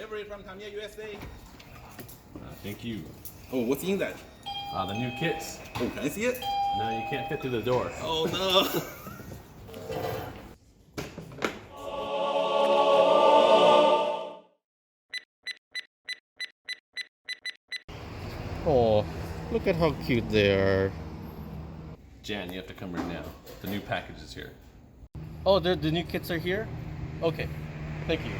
Delivery from Tamiya, USA. Thank you. Oh, what's in that? The new kits. Oh, can I see it? No, you can't fit through the door. Oh no. Oh, look at how cute they are. Jan, you have to come right now. The new package is here. Oh, the new kits are here? Okay, thank you.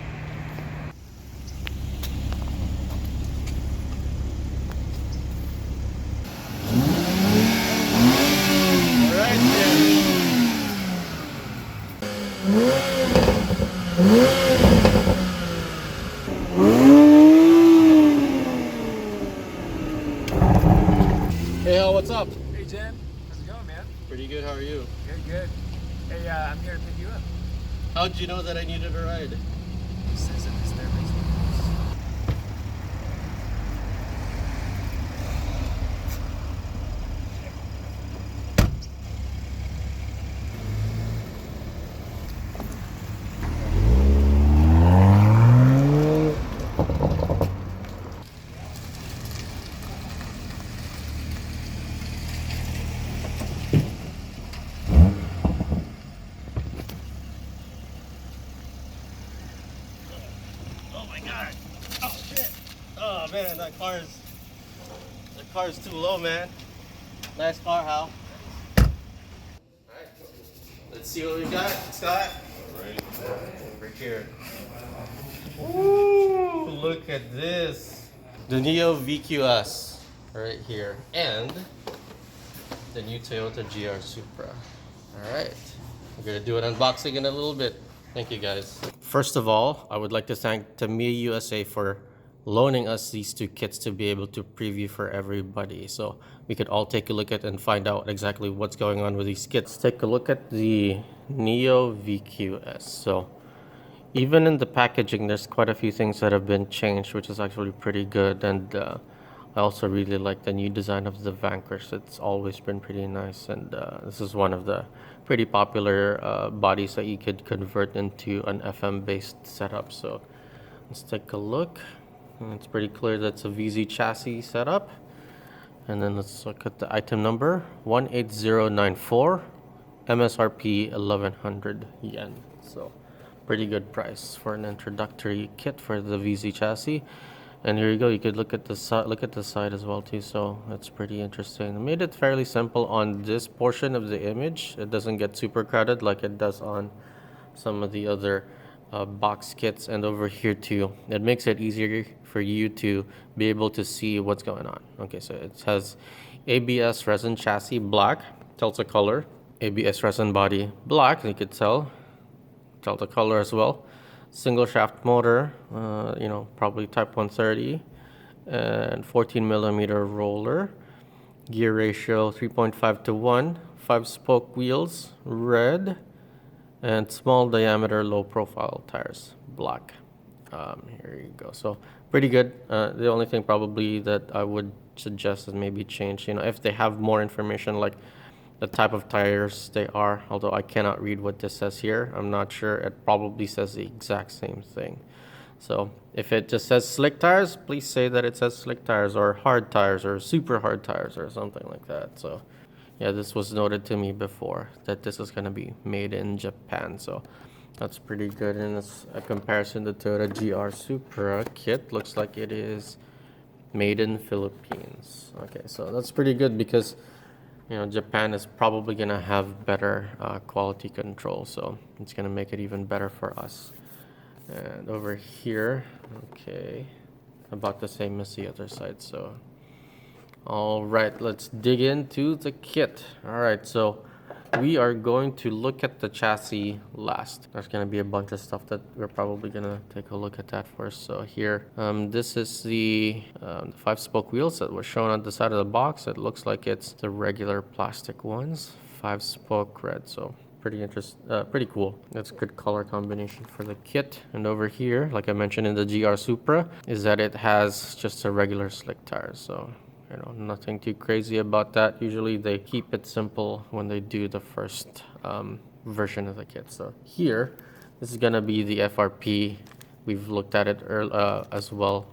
Alright, Hey, Al, what's up? Hey Jen, how's it going, man? Pretty good, how are you? Good, good. Hey, I'm here to pick you up. How'd you know that I needed a ride? It says it is there, basically. Oh my god! Oh shit! Oh man, that car's too low, man. Nice car, Hal. Alright, let's see what we got, Scott. Alright. Over here. Ooh, look at this. The NEO-VQS right here. And the new Toyota GR Supra. Alright. We're gonna do an unboxing in a little bit. Thank you guys. First of all, I would like to thank Tamiya USA for loaning us these two kits to be able to preview for everybody. So we could all take a look at and find out exactly what's going on with these kits. Take a look at the NEO-VQS. So even in the packaging, there's quite a few things that have been changed, which is actually pretty good. And I also really like the new design of the Vanquish. It's always been pretty nice, and this is one of the pretty popular bodies that you could convert into an FM-based setup. So let's take a look. And it's pretty clear that's a VZ chassis setup. And then let's look at the item number, 18094, MSRP 1100 yen. So pretty good price for an introductory kit for the VZ chassis. And here you go, you could look at the side as well too, so that's pretty interesting. I made it fairly simple on this portion of the image. It doesn't get super crowded like it does on some of the other box kits, and over here too. It makes it easier for you to be able to see what's going on. Okay, so it has ABS resin chassis black, tells the color. ABS resin body black, you could tell the color as well. Single shaft motor, probably type 130, and 14 millimeter roller. Gear ratio 3.5 to 1. 5 spoke wheels, red, and small diameter low profile tires, black. Here you go. So pretty good. The only thing probably that I would suggest is maybe change, if they have more information like the type of tires they are, although I cannot read what this says here. I'm not sure. It probably says the exact same thing. So if it just says slick tires, please say that it says slick tires or hard tires or super hard tires or something like that. So yeah, this was noted to me before that this is going to be made in Japan. So that's pretty good. And it's a comparison to Toyota GR Supra kit. Looks like it is made in Philippines. Okay, so that's pretty good because Japan is probably going to have better quality control, so it's going to make it even better for us. And over here, okay, about the same as the other side. So all right, let's dig into the kit. All right, so we are going to look at the chassis last. There's going to be a bunch of stuff that we're probably going to take a look at that first. So here, this is the 5 spoke wheels that were shown on the side of the box. It looks like it's the regular plastic ones, 5 spoke red. So pretty cool. That's a good color combination for the kit. And over here, like I mentioned in the GR Supra, is that it has just a regular slick tires. So nothing too crazy about that. Usually they keep it simple when they do the first version of the kit. So here, this is gonna be the FRP we've looked at it as well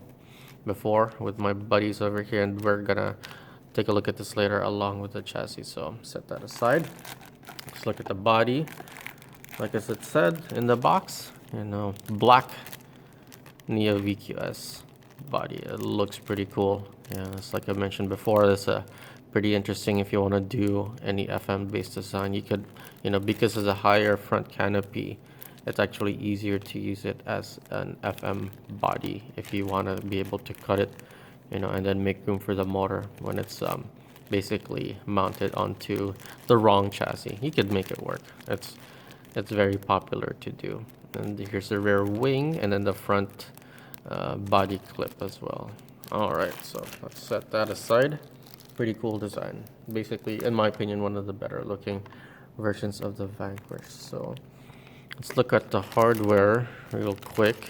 before with my buddies over here, and we're gonna take a look at this later along with the chassis. So set that aside. Let's look at the body. Like as it said in the box, you know, black NEO-VQS body. It looks pretty cool. Yeah, it's like I mentioned before, it's pretty interesting if you want to do any FM based design. You could, you know, because it's a higher front canopy, it's actually easier to use it as an FM body if you want to be able to cut it, you know, and then make room for the motor when it's basically mounted onto the wrong chassis. You could make it work. It's very popular to do. And here's the rear wing, and then the front body clip as well. All right, so let's set that aside. Pretty cool design. Basically, in my opinion, one of the better looking versions of the Vanquish. So let's look at the hardware real quick.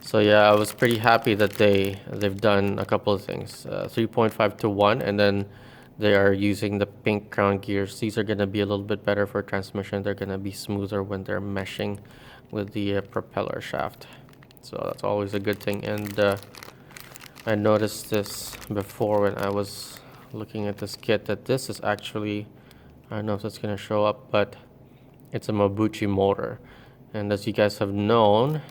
So yeah, I was pretty happy that they've done a couple of things. 3.5 to 1, and then they are using the pink crown gears. These are going to be a little bit better for transmission. They're going to be smoother when they're meshing with the propeller shaft. So that's always a good thing. And I noticed this before when I was looking at this kit, that this is actually, I don't know if it's going to show up, but it's a Mabuki Motor. And as you guys have known,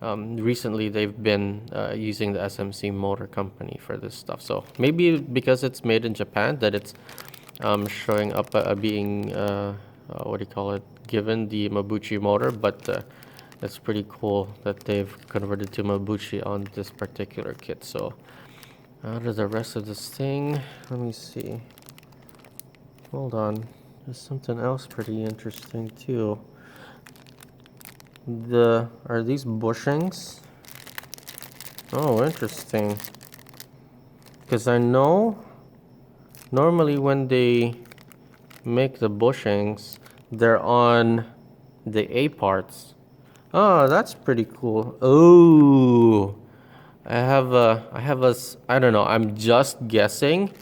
recently they've been using the SMC motor company for this stuff. So maybe because it's made in Japan that it's showing up being what do you call it, given the Mabuki motor, but it's pretty cool that they've converted to Mabuki on this particular kit. So out of the rest of this thing, let me see, hold on, there's something else pretty interesting too. Are these bushings? Oh, interesting. Because I know normally when they make the bushings, they're on the A parts. Oh, that's pretty cool. Oh, I don't know, I'm just guessing.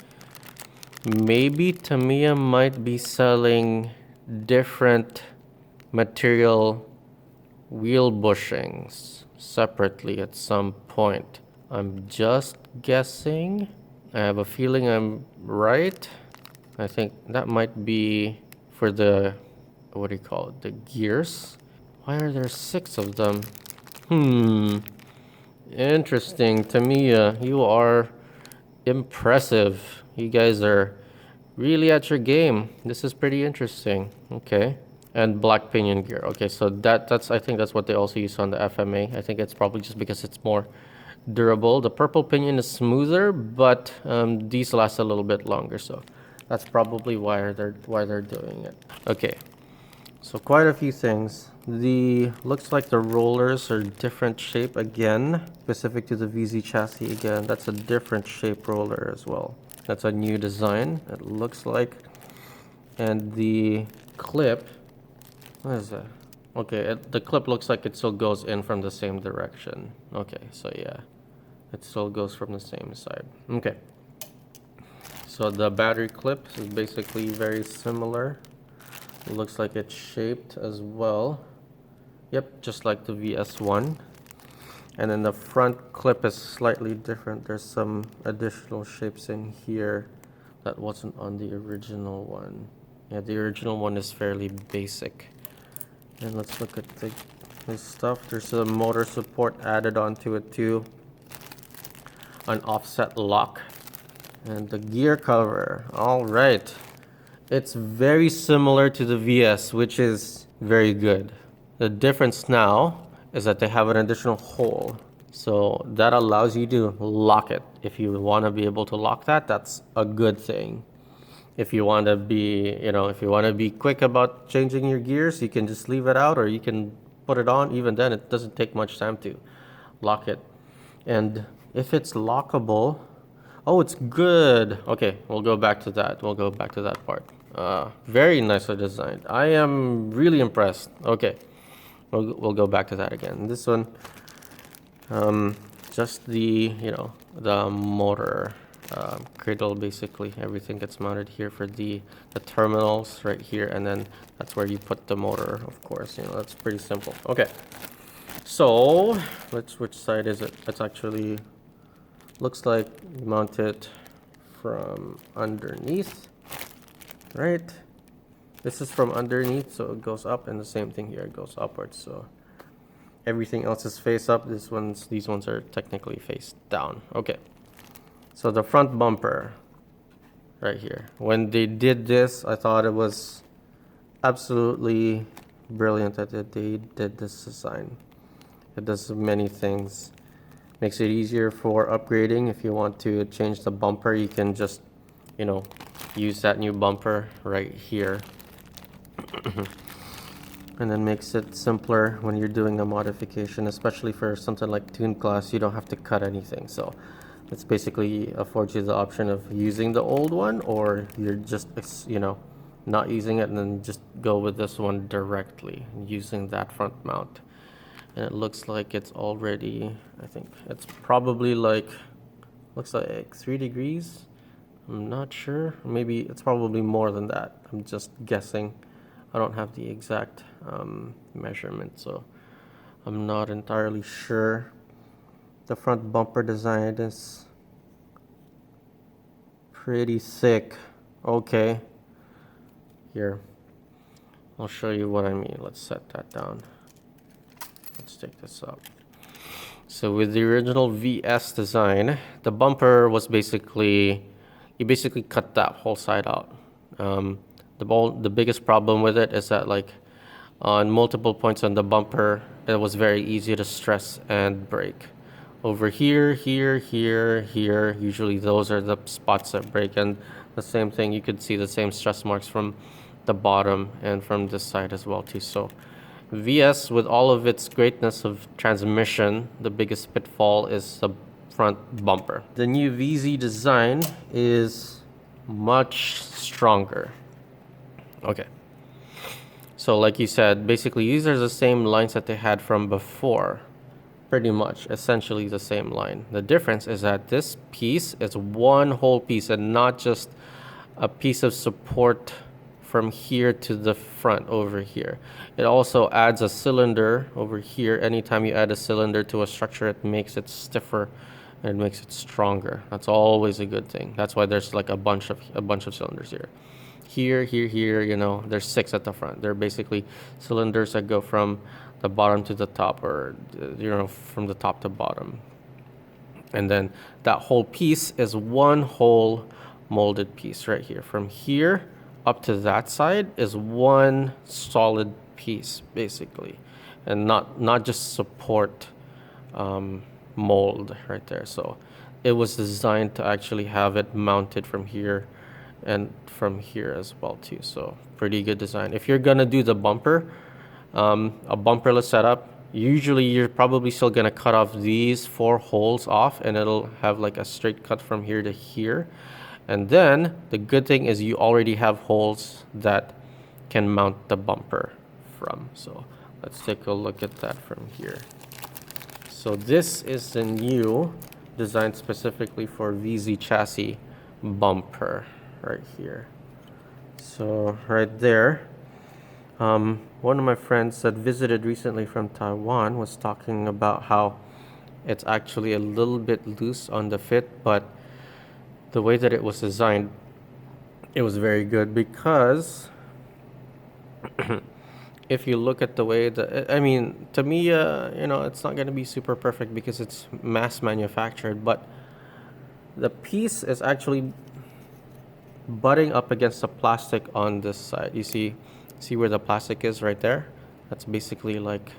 Maybe Tamiya might be selling different material wheel bushings separately at some point. I'm just guessing. I have a feeling I'm right. I think that might be for the, what do you call it, the gears. Why are there 6 of them? Interesting. Tamiya, you are impressive. You guys are really at your game. This is pretty interesting. Okay. And black pinion gear. Okay, so that's I think that's what they also use on the FMA. I think it's probably just because it's more durable. The purple pinion is smoother, but these last a little bit longer, so that's probably why they're doing it. Okay, so quite a few things. Looks like the rollers are different shape again, specific to the VZ chassis again. That's a different shape roller as well. That's a new design, it looks like. And the clip, what is that? Okay, the clip looks like it still goes in from the same direction. Okay, so yeah, it still goes from the same side. Okay, so the battery clip is basically very similar. It looks like it's shaped as well. Yep, just like the VS1. And then the front clip is slightly different. There's some additional shapes in here that wasn't on the original one. Yeah, the original one is fairly basic. And let's look at this stuff. There's a motor support added onto it too. An offset lock. And the gear cover. Alright. It's very similar to the VS, which is very good. The difference now is that they have an additional hole. So that allows you to lock it. If you want to be able to lock that, that's a good thing. If you want to be, if you want to be quick about changing your gears, you can just leave it out, or you can put it on. Even then, it doesn't take much time to lock it. And if it's lockable, oh, it's good. Okay, we'll go back to that. We'll go back to that part. Very nicely designed. I am really impressed. Okay, we'll go back to that again. This one, just the motor. Cradle, basically everything gets mounted here for the terminals right here, and then that's where you put the motor, of course. That's pretty simple. Okay, So which side is it? It's actually looks like you mount it from underneath, right? This is from underneath, so it goes up, and the same thing here, it goes upwards. So everything else is face up. These ones are technically face down. Okay. So the front bumper right here. When they did this, I thought it was absolutely brilliant that they did this design. It does many things. Makes it easier for upgrading. If you want to change the bumper, you can just, you know, use that new bumper right here. And then makes it simpler when you're doing a modification, especially for something like Tune Class. You don't have to cut anything. So it's basically affords you the option of using the old one, or you're just, you know, not using it and then just go with this one directly using that front mount. And it looks like it's already, I think it's probably like, looks like 3 degrees. I'm not sure. Maybe it's probably more than that. I'm just guessing. I don't have the exact measurement, so I'm not entirely sure. The front bumper design is pretty thick. Okay. Here. I'll show you what I mean. Let's set that down. Let's take this up. So with the original VS design, the bumper was basically, you basically cut that whole side out. The biggest problem with it is that, like, on multiple points on the bumper, it was very easy to stress and break. Over here, here, here, here, usually those are the spots that break, and the same thing, you could see the same stress marks from the bottom and from this side as well too. So VS, with all of its greatness of transmission, the biggest pitfall is the front bumper. The new VZ design is much stronger. Okay. So like you said, basically these are the same lines that they had from before. Pretty much, essentially the same line. The difference is that this piece is one whole piece and not just a piece of support from here to the front over here. It also adds a cylinder over here. Anytime you add a cylinder to a structure, it makes it stiffer and it makes it stronger. That's always a good thing. That's why there's like a bunch of cylinders here. Here, here, here, you know, there's 6 at the front. They're basically cylinders that go from the bottom to the top, or, you know, from the top to bottom. And then that whole piece is one whole molded piece right here. From here up to that side is one solid piece, basically. And not just support mold right there. So it was designed to actually have it mounted from here and from here as well too. So pretty good design. If you're gonna do the bumper, a bumperless setup, usually you're probably still gonna cut off these 4 holes off, and it'll have like a straight cut from here to here. And then the good thing is you already have holes that can mount the bumper from. So let's take a look at that from here. So this is the new design specifically for VZ chassis bumper right here. So right there, one of my friends that visited recently from Taiwan was talking about how it's actually a little bit loose on the fit, but the way that it was designed, it was very good, because if you look at the way that, I mean, Tamiya, you know, it's not going to be super perfect because it's mass manufactured, but the piece is actually butting up against the plastic on this side. You see where the plastic is right there? That's basically like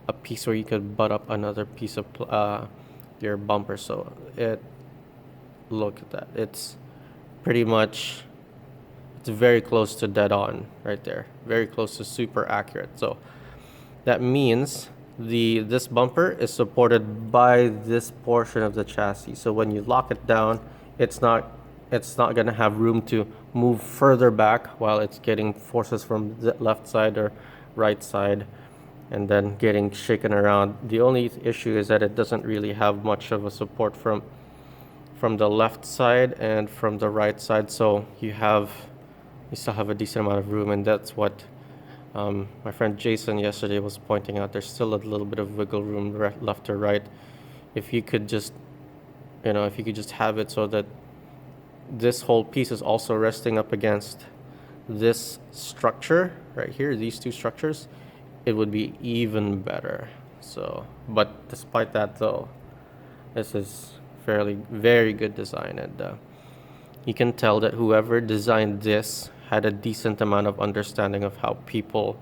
a piece where you could butt up another piece of your bumper. So look at that. It's pretty much, it's very close to dead on right there. Very close to super accurate. So that means this bumper is supported by this portion of the chassis. So when you lock it down, it's not going to have room to move further back while it's getting forces from the left side or right side and then getting shaken around. The only issue is that it doesn't really have much of a support from the left side and from the right side, so you still have a decent amount of room, and that's what My friend Jason yesterday was pointing out there's still a little bit of wiggle room left or right. If you could just, if you could just have it so that this whole piece is also resting up against this structure right here, these two structures, it would be even better. So, but despite that though, this is very good design, and you can tell that whoever designed this had a decent amount of understanding of how people,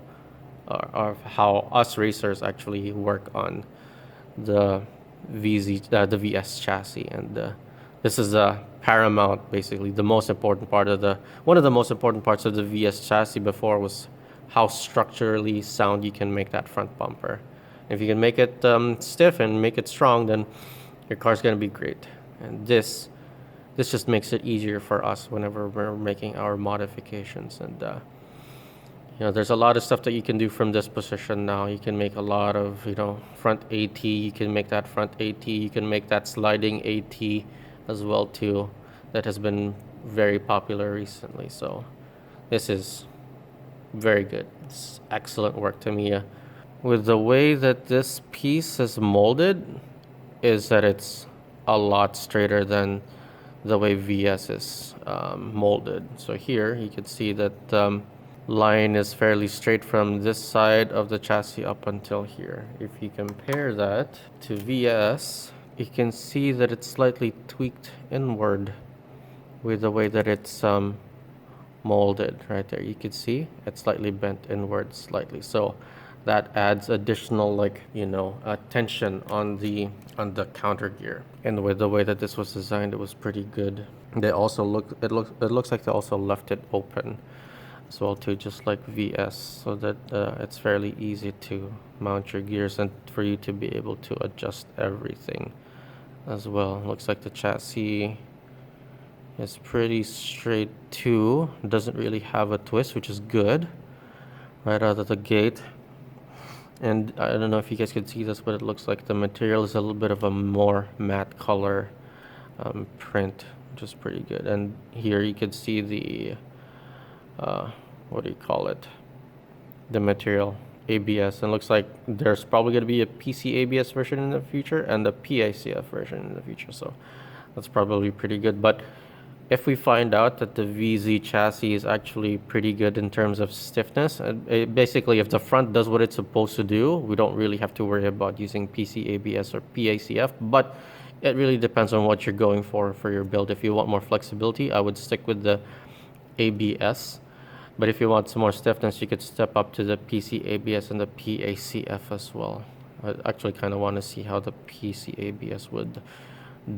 of how us racers actually work on the the VS chassis, and this is paramount, basically the most important part of one of the most important parts of the VS chassis before was how structurally sound you can make that front bumper. If you can make it stiff and make it strong, then your car's gonna be great. And this just makes it easier for us whenever we're making our modifications. And there's a lot of stuff that you can do from this position now. You can make a lot of front AT. You can make that front AT. You can make that sliding AT as well too. That has been very popular recently. So this is very good. It's excellent work, Tamiya. With the way that this piece is molded, is that it's a lot straighter than the way VS is molded. So here you can see that line is fairly straight from this side of the chassis up until here. If you compare that to VS, you can see that it's slightly tweaked inward with the way that it's molded right there. You can see it's slightly bent inward slightly. So that adds additional tension on the counter gear. And with the way that this was designed, it was pretty good. They also it looks like they also left it open as well too, just like VS, so that it's fairly easy to mount your gears and for you to be able to adjust everything as well. Looks like the chassis is pretty straight too. Doesn't really have a twist, which is good right out of the gate. And I don't know if you guys can see this, but it looks like the material is a little bit of a more matte color print, which is pretty good. And here you can see the what do you call it, the material ABS, and it looks like there's probably going to be a PC ABS version in the future and a PICF version in the future, so that's probably pretty good. But if we find out that the VZ chassis is actually pretty good in terms of stiffness, basically if the front does what it's supposed to do, we don't really have to worry about using PC ABS or PACF. But it really depends on what you're going for your build. If you want more flexibility, I would stick with the ABS. But if you want some more stiffness, you could step up to the PC ABS and the PACF as well. I actually kind of want to see how the PC ABS would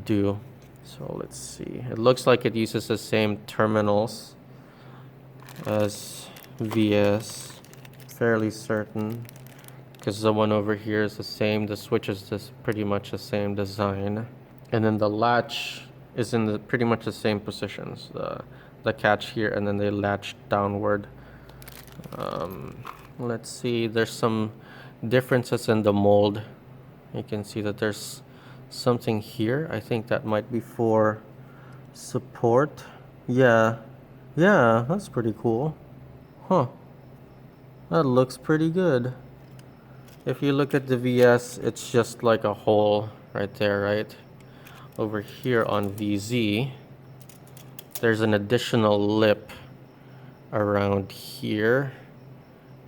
do. So let's see. It looks like it uses the same terminals as VS. Fairly certain, because the one over here is the same. The switch is just pretty much the same design. And then the latch is in pretty much the same positions. The catch here, and then they latch downward. Let's see, there's some differences in the mold. You can see that there's something here. I think that might be for support. Yeah, that's pretty cool. Huh, that looks pretty good. If you look at the VS, it's just like a hole right there, right? Over here on VZ, there's an additional lip around here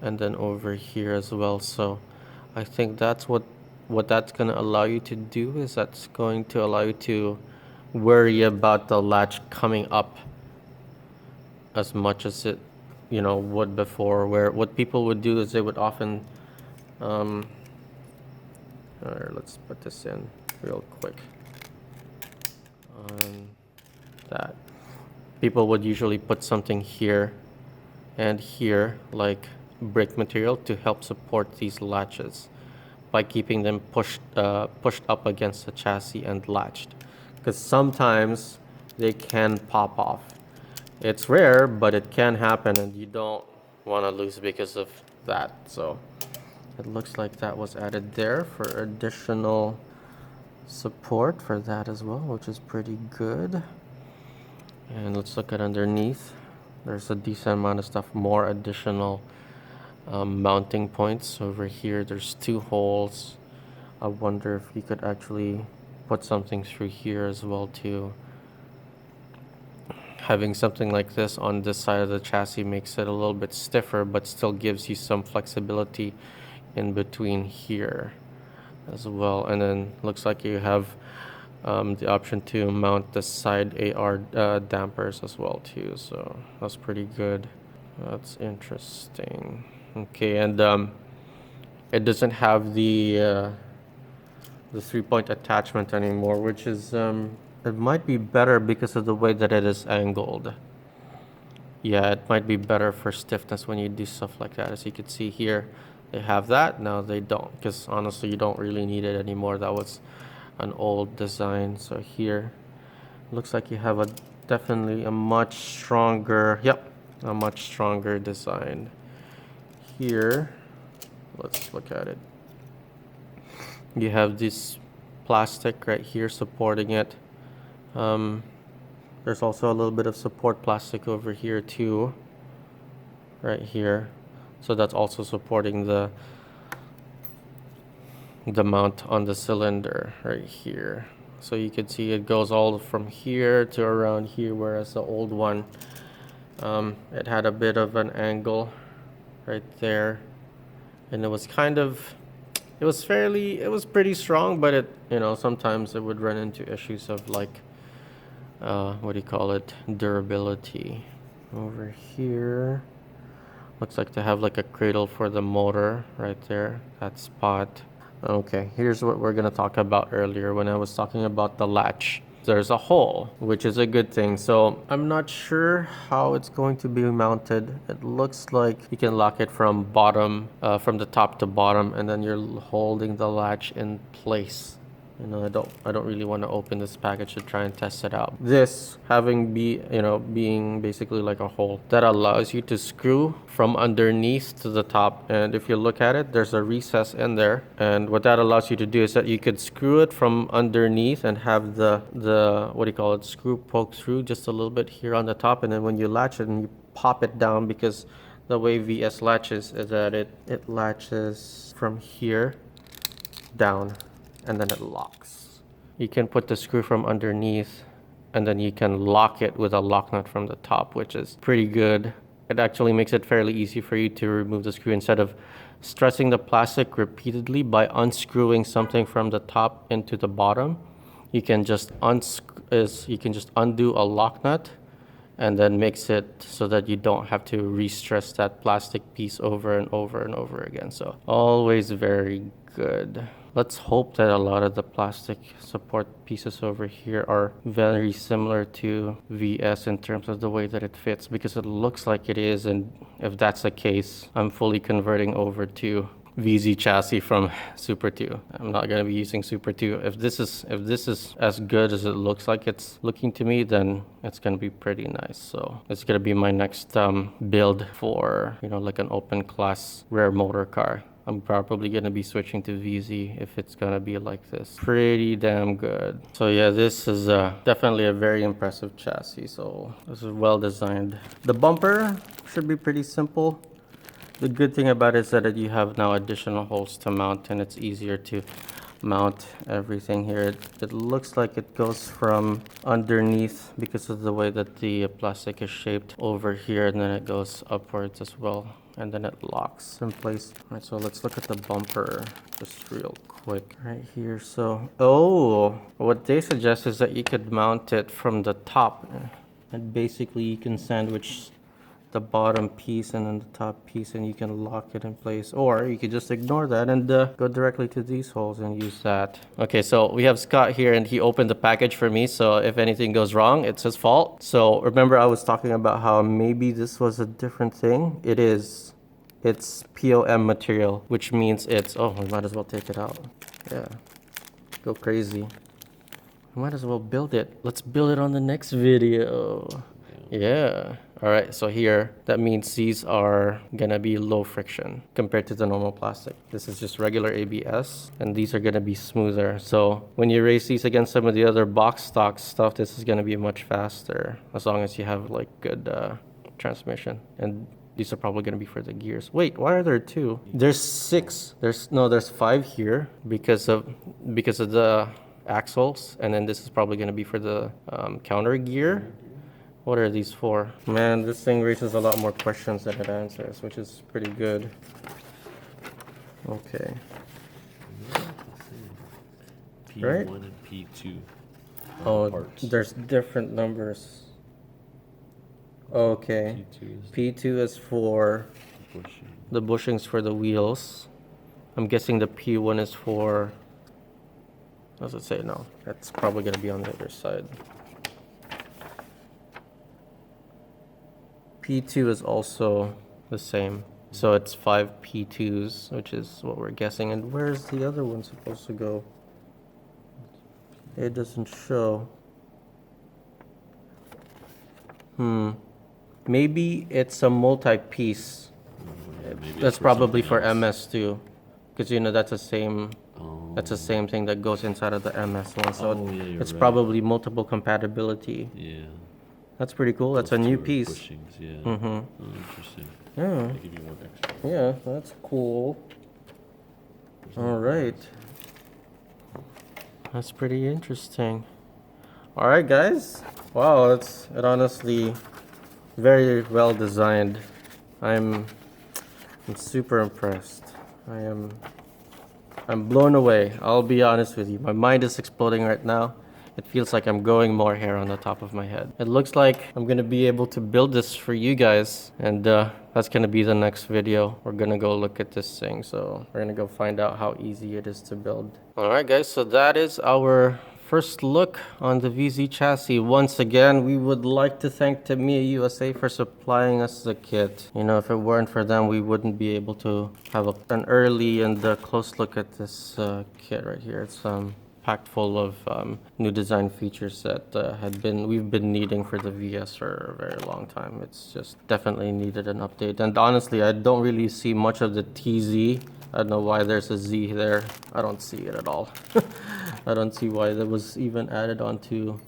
and then over here as well. So I think that's what that's going to allow you to do, is that's going to allow you to worry about the latch coming up as much as it would before, where what people would do is they would often let's put this in real quick. That people would usually put something here and here, like brake material, to help support these latches by keeping them pushed up against the chassis and latched, because sometimes they can pop off. It's rare, but it can happen, and you don't want to lose because of that. So it looks like that was added there for additional support for that as well, which is pretty good. And let's look at underneath. There's a decent amount of stuff, more additional mounting points over here. There's 2 holes. I wonder if you could actually put something through here as well too. Having something like this on this side of the chassis makes it a little bit stiffer, but still gives you some flexibility in between here as well. And then looks like you have the option to mount the side AR dampers as well too, so that's pretty good. That's interesting. Okay, and it doesn't have the 3-point attachment anymore, which is it might be better because of the way that it is angled. Yeah, it might be better for stiffness when you do stuff like that. As you can see here, they have that. Now they don't, because honestly you don't really need it anymore. That was an old design. So here looks like you have definitely a much stronger, a much stronger design. Here, let's look at it. You have this plastic right here supporting it. There's also a little bit of support plastic over here too, right here. So that's also supporting the mount on the cylinder right here. So you can see it goes all from here to around here, whereas the old one, it had a bit of an angle right there, and it was pretty strong, but it, sometimes it would run into issues of like durability. Over here looks like to have like a cradle for the motor right there, that spot. Okay, here's what we're gonna talk about earlier when I was talking about the latch. There's a hole, which is a good thing. So I'm not sure how it's going to be mounted. It looks like you can lock it from the top to bottom, and then you're holding the latch in place. I don't really want to open this package to try and test it out. This being basically like a hole that allows you to screw from underneath to the top. And if you look at it, there's a recess in there. And what that allows you to do is that you could screw it from underneath and have the screw poke through just a little bit here on the top. And then when you latch it and you pop it down, because the way VS latches is that it latches from here down, and then it locks. You can put the screw from underneath, and then you can lock it with a lock nut from the top, which is pretty good. It actually makes it fairly easy for you to remove the screw instead of stressing the plastic repeatedly by unscrewing something from the top into the bottom. You can just undo a lock nut, and then makes it so that you don't have to re-stress that plastic piece over and over and over again. So always very good. Let's hope that a lot of the plastic support pieces over here are very similar to VS in terms of the way that it fits, because it looks like it is. And if that's the case, I'm fully converting over to VZ chassis from Super 2. I'm not going to be using Super 2. If this is as good as it looks like it's looking to me, then it's going to be pretty nice. So it's going to be my next build for, like an open class rare motor car. I'm probably going to be switching to VZ if it's going to be like this. Pretty damn good. So yeah, this is definitely a very impressive chassis. So this is well designed. The bumper should be pretty simple. The good thing about it is that you have now additional holes to mount, and it's easier to mount everything here. It looks like it goes from underneath because of the way that the plastic is shaped over here, and then it goes upwards as well, and then it locks in place. All right, so let's look at the bumper just real quick right here. So what they suggest is that you could mount it from the top, and basically you can sandwich the bottom piece and then the top piece, and you can lock it in place, or you could just ignore that and go directly to these holes and use that. Okay, so we have Scott here, and he opened the package for me, so if anything goes wrong, it's his fault. So remember I was talking about how maybe this was a different thing? It is. It's POM material, which means it's, we might as well take it out. Yeah, go crazy. We might as well build it. Let's build it on the next video. Yeah. All right, so here, that means these are gonna be low friction compared to the normal plastic. This is just regular ABS, and these are gonna be smoother. So when you race these against some of the other box stock stuff, this is gonna be much faster, as long as you have like good transmission. And These are probably gonna be for the gears. Wait, why are there two? There's six. There's five here because of the axles, and then this is probably gonna be for the counter gear. What are these for? Man, this thing raises a lot more questions than it answers, which is pretty good. Okay. P1 Right? and P2. Oh, parts. there's different numbers. Okay. P2 is for Bushing. the bushings for the wheels. I'm guessing the P1 is for... What does it say? No, that's probably going to be on the other side. P2 is also the same. So it's 5 P2s, which is what we're guessing. And where's the other one supposed to go? It doesn't show. Maybe it's a multi-piece. That's probably for MS too, because you know that's the same. That's the same thing that goes inside of the MS one. So it's probably multiple compatibility. Yeah. That's pretty cool. That's a new Those two are piece. Bushings, yeah. Mm-hmm. Oh, interesting. Yeah. They give you one extra. Yeah, that's cool. All right. That's pretty interesting. All right, guys. Wow, it honestly very well designed. I'm super impressed. I'm blown away. I'll be honest with you. My mind is exploding right now. It feels like I'm growing more hair on the top of my head. It looks like I'm gonna be able to build this for you guys, and that's gonna be the next video. We're gonna go look at this thing, so we're gonna go find out how easy it is to build. All right, guys, so that is our first look on the VZ chassis. Once again, we would like to thank Tamiya USA for supplying us the kit. You know, if it weren't for them, we wouldn't be able to have an early and close look at this kit right here. It's packed full of new design features that we've been needing for the VS for a very long time. It's just definitely needed an update. And honestly, I don't really see much of the TZ. I don't know why there's a Z there. I don't see it at all. I don't see why that was even added onto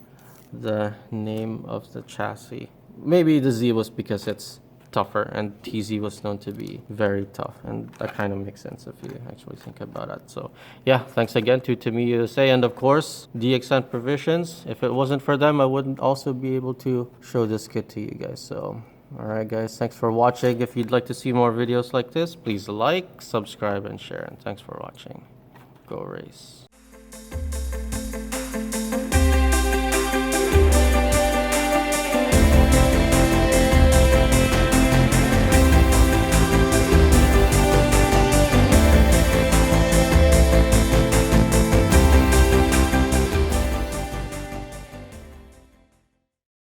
the name of the chassis. Maybe the Z was because it's tougher, and TZ was known to be very tough, and that kind of makes sense if you actually think about it. So yeah, thanks again to Tamiya USA, and of course DXN Provisions. If it wasn't for them, I wouldn't also be able to show this kit to you guys. So alright guys, thanks for watching. If you'd like to see more videos like this, please like, subscribe, and share, and thanks for watching. Go race.